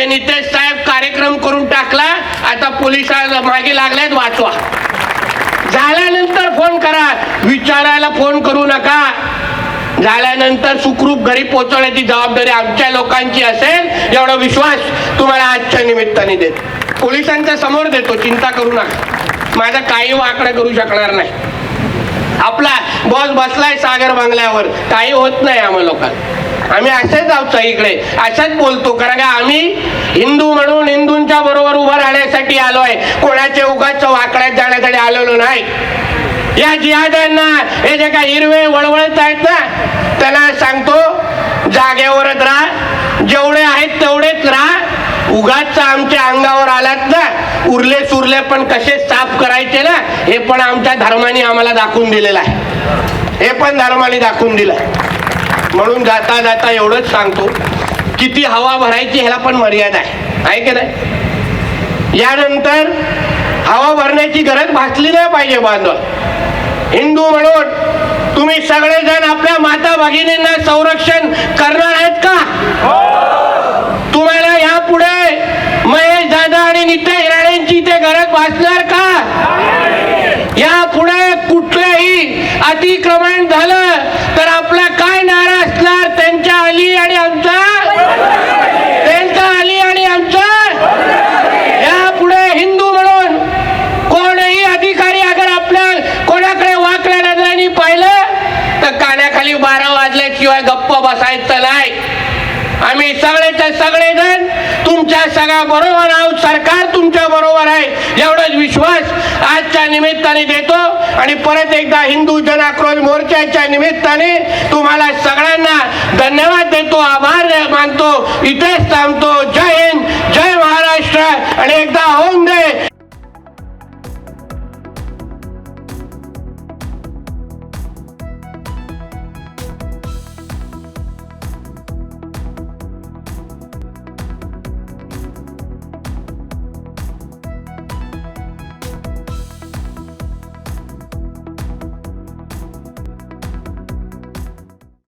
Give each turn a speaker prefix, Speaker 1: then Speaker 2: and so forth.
Speaker 1: नितेश साहेब कार्यक्रम करून टाकला, आता पोलिसांना मागे लागल्यात वाचवा. झाल्यानंतर फोन करा, विचारायला फोन करू नका. झाल्यानंतर सुखरूप घरी पोहोचवण्याची जबाबदारी आमच्या लोकांची असेल एवढा विश्वास तुम्हाला आजच्या निमित्ताने देतो. पोलिसांच्या समोर देतो, चिंता करू नका. माझं काही वाकडं करू शकणार नाही. आपला बॉस बसलाय सागर बंगल्यावर, काही होत नाही आम्हा लोकांना. आम्ही असेच आहोत इकडे, अशाच बोलतो. कारण का आम्ही हिंदू म्हणून हिंदूंच्या बरोबर उभं राहण्यासाठी आलोय, कोणाच्या उगाच वाकड्यात जाण्यासाठी आलेलो नाही. या जिहाद्यांना हे जे काही हिरवे वळवळत आहेत ना, त्यांना सांगतो जागेवरच राहा, जेवढे आहेत तेवढेच राहा. उगाच आमच्या अंगावर आलात ना, उरले सुरले पण कसे साफ करायचे ना, हे पण आमच्या धर्माने आम्हाला दाखवून दिलेलं आहे. हे पण धर्माने दाखवून दिलं. म्हणून जाता जाता एवढंच सांगतो, किती हवा भरायची ह्याला पण मर्यादा आहे की नाही. यानंतर हवा भरण्याची गरज भासली नाही पाहिजे बांधव. हिंदू म्हणून तुम्ही सगळेजण आपल्या माता भगिनींना संरक्षण करणार आहेत का? तुम्हाला यापुढे महेश दादा आणि नितेश राणेंची ते गरज भासणार का? यापुढे कुठलंही अतिक्रमण झालं तर आपला काय नारा असणार? त्यांच्या अली आणि आमचा, त्यांचा अली आणि आमचा. यापुढे हिंदू म्हणून कोणीही अधिकारी अगर आपल्या कोणाकडे वाकड्या नजरांनी पाहिलं तर कानाखाली 12 वाजल्याशिवाय गप्प बसायचं नाही. आम्ही सगळेच्या सगळेजण तुमच्या सगळ्या बरोबर आहोत. सरकार तुमच्या बरोबर आहे एवढाच विश्वास आजच्या निमित्ताने देतो. आणि परत एकदा हिंदू जन आक्रोश मोर्चाच्या निमित्ताने तुम्हाला सगळ्यांना धन्यवाद देतो, आभार मानतो. इथेच थांबतो. जय हिंद, जय महाराष्ट्र. आणि एकदा होऊन दे